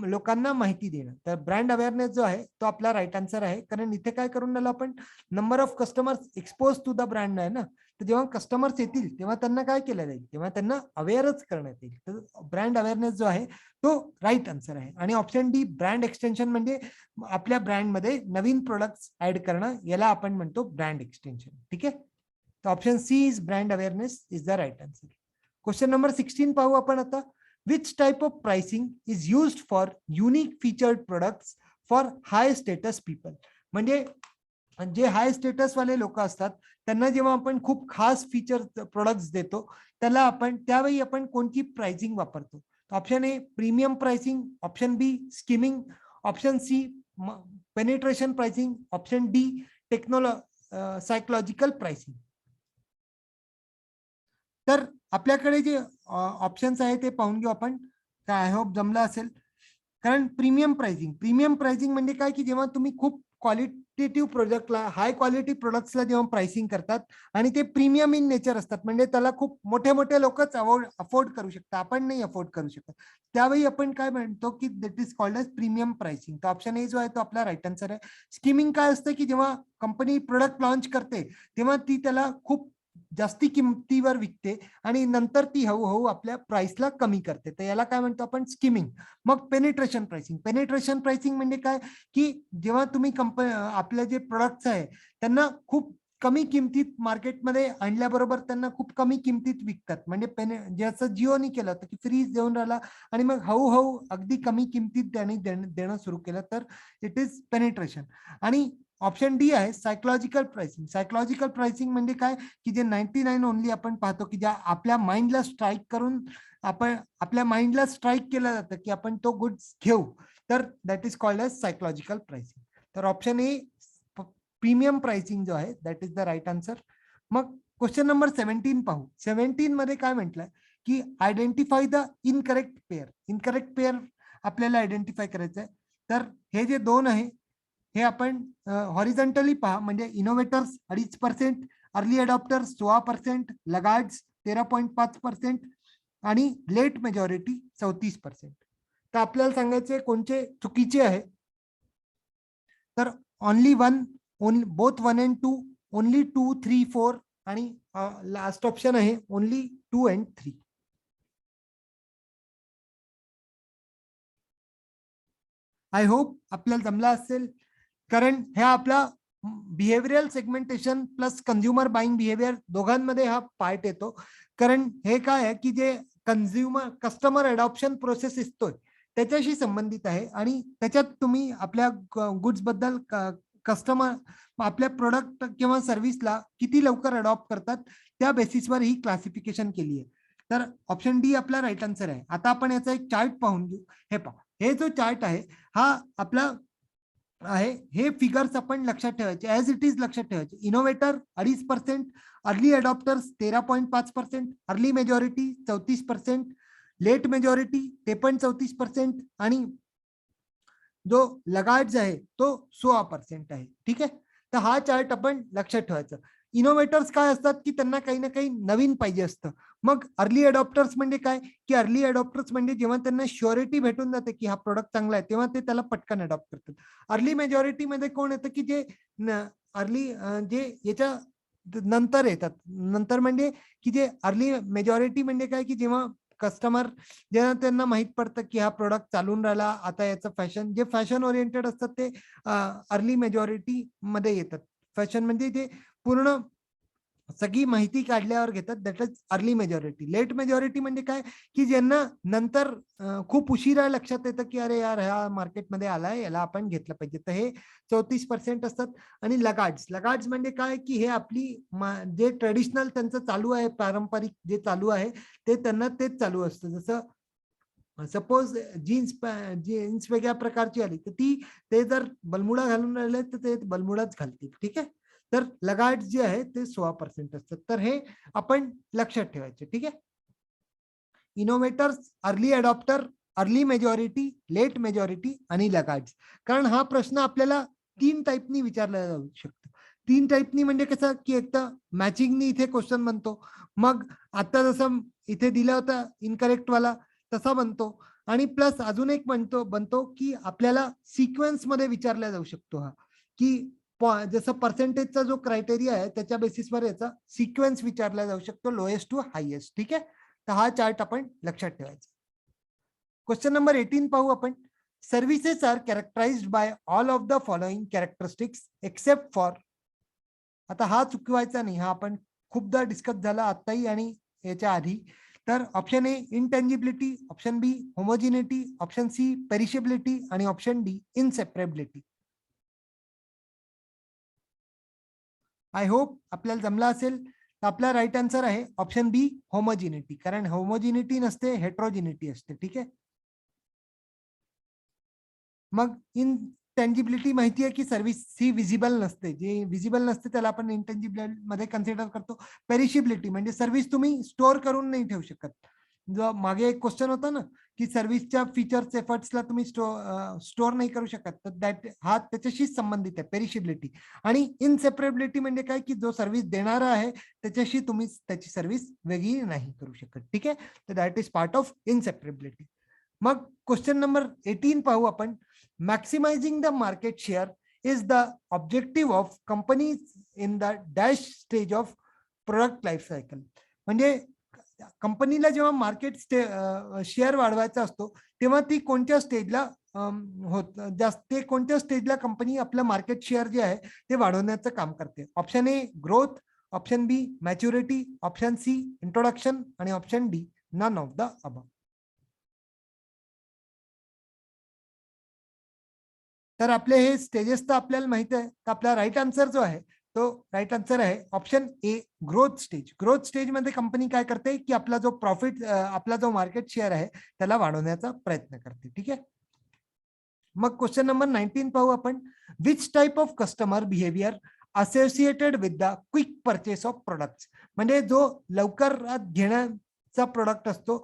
लोकांना माहिती देणं. तर ब्रँड अवेअरनेस जो आहे तो आपला राईट आन्सर आहे, कारण इथे काय करून राहिलो आपण, number of customers expose to the brand आहे ना. तर जेव्हा कस्टमर्स येतील तेव्हा त्यांना काय केलं जाईल, तेव्हा त्यांना अवेअरच करण्यात येईल. तर ब्रँड अवेअरनेस जो आहे तो राईट आन्सर आहे. आणि ऑप्शन डी ब्रँड एक्सटेन्शन म्हणजे आपल्या ब्रँडमध्ये नवीन प्रोडक्ट्स ऍड करणं, याला आपण म्हणतो ब्रँड एक्सटेन्शन. ठीक आहे. तर option C is brand awareness is the right answer. Question number 16 पाहू आपण आता. Which type of pricing is used for unique featured products for high status people. म्हणजे जे हाय स्टेटस वाले लोक असतात त्यांना जेव्हा आपण खूप खास फीचर प्रोडक्ट्स देतो त्याला आपण त्यावेळी आपण कोणती प्राइसिंग वापरतो. Option A premium pricing, option B skimming, option C penetration pricing, option D psychological pricing. तर आपल्याकडे जे ऑप्शन्स आहे ते पाहून घेऊ आपण. काय आय होप जमलं असेल. कारण प्रीमियम प्राइसिंग म्हणजे काय की जेव्हा तुम्ही खूप क्वालिटेटिव्ह प्रोडक्टला, हाय क्वालिटी प्रोडक्ट्सला जेव्हा प्राइसिंग करतात आणि ते प्रीमियम इन नेचर असतात, म्हणजे त्याला खूप मोठे मोठे लोकच अफोर्ड करू शकतात, आपण नाही अफोर्ड करू शकत, त्यावेळी आपण काय म्हणतो की that is called as premium pricing. तर ऑप्शन ए जो आहे तो आपला राईट आन्सर आहे. स्किमिंग काय असतं की जेव्हा कंपनी प्रोडक्ट लॉन्च करते तेव्हा ती त्याला खूप जास्ती किमतीवर विकते आणि नंतर ती हळूहळू आपल्या प्राइसला कमी करते, तर याला काय म्हणतो आपण, स्किमिंग. मग पेनिट्रेशन प्राइसिंग, पेनिट्रेशन प्राइसिंग म्हणजे काय की जेव्हा तुम्ही आपले जे प्रोडक्ट्स आहे त्यांना खूप कमी किमतीत मार्केटमध्ये आणल्याबरोबर त्यांना खूप कमी किमतीत विकतात. म्हणजे ज्याचं जिओनी केलं होतं की फ्रीज देऊन राहिला आणि मग हळूहळू अगदी कमी किमतीत त्यांनी देणं सुरू केलं, तर इट इज पेनिट्रेशन. आणि ऑप्शन डी आहे सायकोलॉजिकल प्राइसिंग. सायकोलॉजिकल प्राइसिंग म्हणजे काय की जे 99 ओनली आपण पाहतो की ज्या आपल्या माइंडला स्ट्राईक करून आपण आपल्या माइंडला स्ट्राईक केलं जातं की आपण तो गुड्स घेऊ, तर that is called as psychological pricing. तर ऑप्शन ए प्रीमियम प्राइसिंग जो आहे that is the right answer. मग क्वेश्चन नंबर 17 पाहू. 17 मध्ये काय म्हटलंय की identify the incorrect pair. Incorrect pair आपल्याला आयडेंटिफाय करायचं आहे. तर हे जे दोन आहे हे आपण हॉरिझॉन्टली पहा, म्हणजे इनोव्हेटर्स 2.5%, अर्ली अडॉप्टर्स 16%, लगार्ड्स 13.5% आणि लेट मेजॉरिटी 34%. तर आपल्याला सांगायचे कोणते चुकीचे आहे. तर only one, both 1 and 2, only 2, 3, 4 आणि लास्ट ऑप्शन आहे ओनली 2 and 3. आय होप आपल्याला जमला असेल, कारण ह्या आपला behavioural segmentation plus consumer buying behaviour दोघांमध्ये हा पार्ट येतो. कारण हे काय आहे की जे कस्टमर अडॉप्शन प्रोसेस असतोय त्याच्याशी संबंधित आहे आणि त्याच्यात तुम्ही आपल्या गुड्स बद्दल कस्टमर आपल्या प्रोडक्ट किंवा सर्व्हिसला किती लवकर अडॉप्ट करतात त्या बेसिसवर ही क्लासिफिकेशन केली आहे. तर ऑप्शन डी आपला राईट आन्सर आहे. आता आपण याचा एक चार्ट पाहून घेऊ. हे पहा, हे जो चार्ट आहे हा आपला आहे, हे फिगर्स आपण लक्षात ठेवायचे, ऍज इट इज लक्षात ठेवायचे. Innovator 2.5%, early adopters 13.5%, early majority 34%, late majority ते पण 34% आणि जो लगार्ड्स आहे तो 16% आहे. ठीक आहे, तर हा चार्ट आपण लक्षात ठेवायचा. इनोव्हेटर्स काय असतात की त्यांना काही ना काही नवीन पाहिजे असतं. मग अर्ली अडॉप्टर्स म्हणजे काय की अर्ली अडॉप्टर्स म्हणजे जेव्हा त्यांना श्युरिटी भेटून जाते की हा प्रोडक्ट चांगला आहे तेव्हा ते त्याला पटकन अडॉप्ट करतात. अर्ली मेजॉरिटी मध्ये कोण येतं की जे अर्ली जे याच्या नंतर येतात. नंतर म्हणजे की जे अर्ली मेजॉरिटी म्हणजे काय की जेव्हा कस्टमर जेव्हा त्यांना माहित पडतं की हा प्रोडक्ट चालून राहिला, आता याचं फॅशन, जे फॅशन ओरिएंटेड असतात ते अर्ली मेजॉरिटी मध्ये येतात. फॅशन म्हणजे जे पूर्ण सगळी माहिती काढल्यावर घेतात, that is early majority. Late majority म्हणजे काय की ज्यांना नंतर खूप उशिरा लक्षात येतं की अरे यार ह्या मार्केटमध्ये आलाय, याला आपण घेतलं पाहिजे, तर हे 34% असतात. आणि लगार्ड्स म्हणजे काय की हे आपली जे ट्रेडिशनल त्यांचं चालू आहे, पारंपरिक जे चालू आहे ते त्यांना तेच चालू असतं. जसं सपोज जीन्स वेगळ्या प्रकारची आली तर ती ते जर बलमुडा घालून राहिले तर ते बलमुडाच घालतील. ठीक आहे, तर लगार्ड जे आहे ते 16% असतात. तर हे आपण लक्षात ठेवायचे. ठीक आहे, innovators, early adopter, early majority, late majority आणि लगार्ड्स. कारण हा प्रश्न आपल्याला 3 टाईपनी विचारला जाऊ शकतो. 3 टाईपनी म्हणजे कसं की एक तर मॅचिंगनी इथे क्वेश्चन बनतो, मग आता जसं इथे दिलं होतं इनकरेक्ट वाला तसा बनतो, आणि प्लस अजून एक बनतो की आपल्याला सिक्वेन्स मध्ये विचारला जाऊ शकतो हा, की जसं पर्सेंटेजचा जो क्रायटेरिया आहे त्याच्या बेसिसवर याचा सिक्वेन्स विचारला जाऊ शकतो, लोएस्ट टू हायेस्ट. ठीक आहे, तर हा चार्ट आपण लक्षात ठेवायचा. क्वेश्चन नंबर 18 पाहू आपण. Services are characterized by all of the following characteristics except for. आता हा चुकवायचा नाही, हा आपण खूपदा डिस्कस झाला आताही आणि याच्या आधी. तर option A intangibility, option B homogeneity, option C perishability आणि option D inseparability. I hope आपल्याला जमला असेल. तर आपला राईट आन्सर आहे ऑप्शन बी होमोजिनिटी, कारण होमोजिनिटी नसते, हेट्रोजिनिटी असते. ठीक आहे, मग इनटेंजिबिलिटी माहिती आहे की सर्व्हिस ही विजिबल नसते, जे विजिबल नसते त्याला आपण इनटेंजिबल मध्ये कन्सिडर करतो. पेरिशिबिलिटी म्हणजे सर्व्हिस तुम्ही स्टोअर करून नाही ठेवू शकत. जो मागे एक क्वेश्चन होता ना की सर्व्हिसच्या फीचर्स एफर्ट्सला तुम्ही स्टोअर नाही करू शकत, तर दॅट हा त्याच्याशी संबंधित आहे पेरिशिबिलिटी. आणि इनसेपरेबिलिटी म्हणजे काय की जो सर्व्हिस देणारा आहे त्याच्याशी तुम्ही त्याची सर्व्हिस वेगळी नाही करू शकत. ठीक आहे, तर that is part of inseparability. मग क्वेश्चन नंबर 18 पाहू आपण. Maximising the market share is the objective of companies in the dash stage of product life cycle. म्हणजे कंपनीला जेव्हा मार्केट शेअर वाढवायचा असतो तेव्हा ती कोणत्या स्टेजला होत जास्त, ते कोणत्या स्टेजला कंपनी आपलं मार्केट शेअर जे आहे ते वाढवण्याचं काम करते. Option A growth, option B maturity, option C introduction आणि option D none of the above. तर आपले हे स्टेजेस तर आपल्याला माहिती आहे, तर आपला राईट आन्सर जो आहे तो राईट आन्सर आहे option A growth stage. Growth stage मध्ये कंपनी काय करते की आपला जो प्रॉफिट, आपला जो मार्केट शेअर आहे त्याला वाढवण्याचा प्रयत्न करते. ठीक आहे, मग क्वेश्चन नंबर 19 पाहू आपण. Which type of customer behaviour associated with the quick purchase of products. म्हणजे जो लवकर घेण्याचा प्रोडक्ट असतो,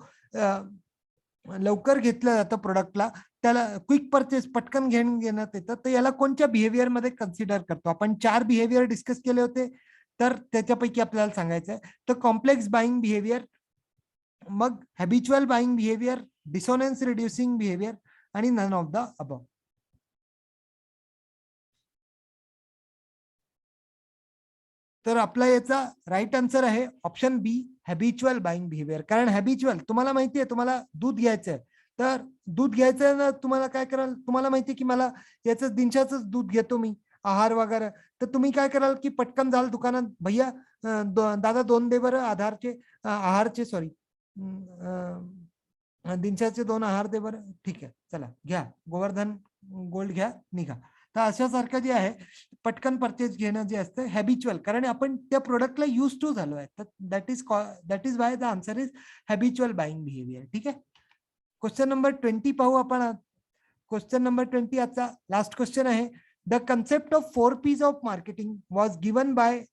लवकर घेतलं जातं प्रोडक्टला, त्याला क्विक परचेस पटकन घेण्यात येतं, तर याला कोणत्या बिहेवियर मध्ये कन्सिडर करतो आपण. 4 बिहेवियर डिस्कस केले होते, तर त्याच्यापैकी आपल्याला सांगायचं आहे. तर कॉम्प्लेक्स बाईंग बिहेवियर, मग habitual buying behaviour, dissonance reducing behaviour आणि नन ऑफ द अबव. तर आपला याचा राईट आन्सर आहे option B habitual buying behaviour. कारण हॅबिच्युअल तुम्हाला माहिती आहे, तुम्हाला दूध घ्यायचं आहे तर दूध घ्यायचं ना तुम्हाला काय कराल, तुम्हाला माहिती की मला याचं दिनशाचंच दूध घेतो मी आहार वगैरे, तर तुम्ही काय कराल की पटकन जाल दुकानात, भैया दादा 2 दे बरं आधारचे आहारचे सॉरी दिनशाचे 2 आहार दे बरं, ठीक आहे चला घ्या गोवर्धन गोल्ड घ्या निघा. तर अशासारखं जे आहे पटकन परचेस घेणं जे असतं हॅबिच्युअल, कारण आपण त्या प्रोडक्टला यूज टू झालो आहे, तर that is why the answer is habitual buying behaviour. ठीक आहे. क्वेश्चन नंबर 20 पाहू आपण. क्वेश्चन नंबर 20 आजचा लास्ट क्वेश्चन आहे. The concept of 4 P's of marketing was given by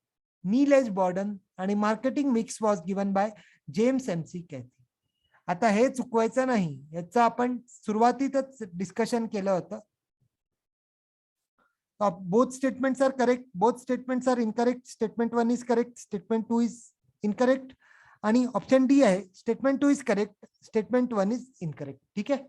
Neil H Borden आणि marketing mix was given by James MC Carthy. आता हे चुकवायचं नाही, याचं आपण सुरुवातीतच डिस्कशन केलं होतं. Both statements are correct, both statements are incorrect. Statement 1 is correct, statement 2 is incorrect आणि ऑप्शन डी आहे statement 2 is correct, statement 1 is incorrect. ठीक आहे.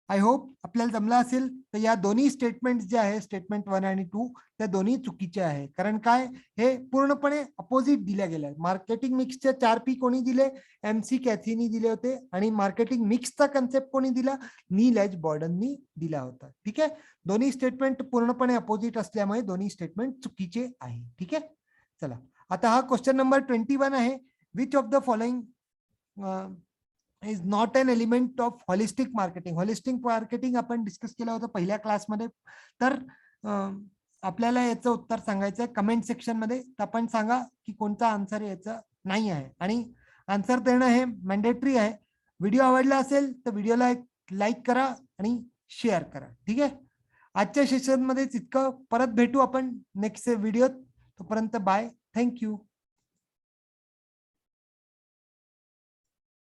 आय होप आपल्याला जमलं असेल. तर या दोन्ही स्टेटमेंट जे आहे स्टेटमेंट 1 आणि 2 त्या दोन्ही चुकीचे आहे. कारण काय, हे पूर्णपणे अपोजिट दिल्या गेल्या. मार्केटिंग मिक्सचे 4 P कोणी दिले, MC कॅथीनी दिले होते आणि मार्केटिंग मिक्सचा कन्सेप्ट कोणी दिला, नील एच बॉर्डननी दिला होता. ठीक आहे. दोन्ही स्टेटमेंट पूर्णपणे अपोजिट असल्यामुळे दोन्ही स्टेटमेंट चुकीचे आहे. ठीक आहे. चला आता हा क्वेश्चन नंबर 21 आहे. Which of the following is not an element of holistic marketing. Holistic marketing आपण डिस्कस केलं होतं पहिल्या क्लासमध्ये. तर आपल्याला याचं उत्तर सांगायचं आहे कमेंट सेक्शन मध्ये. तर आपण सांगा की कोणता आन्सर याचं नाही आहे, आणि आन्सर देणं हे मॅन्डेटरी आहे. व्हिडिओ आवडला असेल तर व्हिडिओला एक लाईक करा आणि शेअर करा. ठीक आहे. आजच्या सेशन मध्ये इतकं. परत भेटू आपण नेक्स्ट व्हिडिओत. तोपर्यंत बाय. थँक्यू.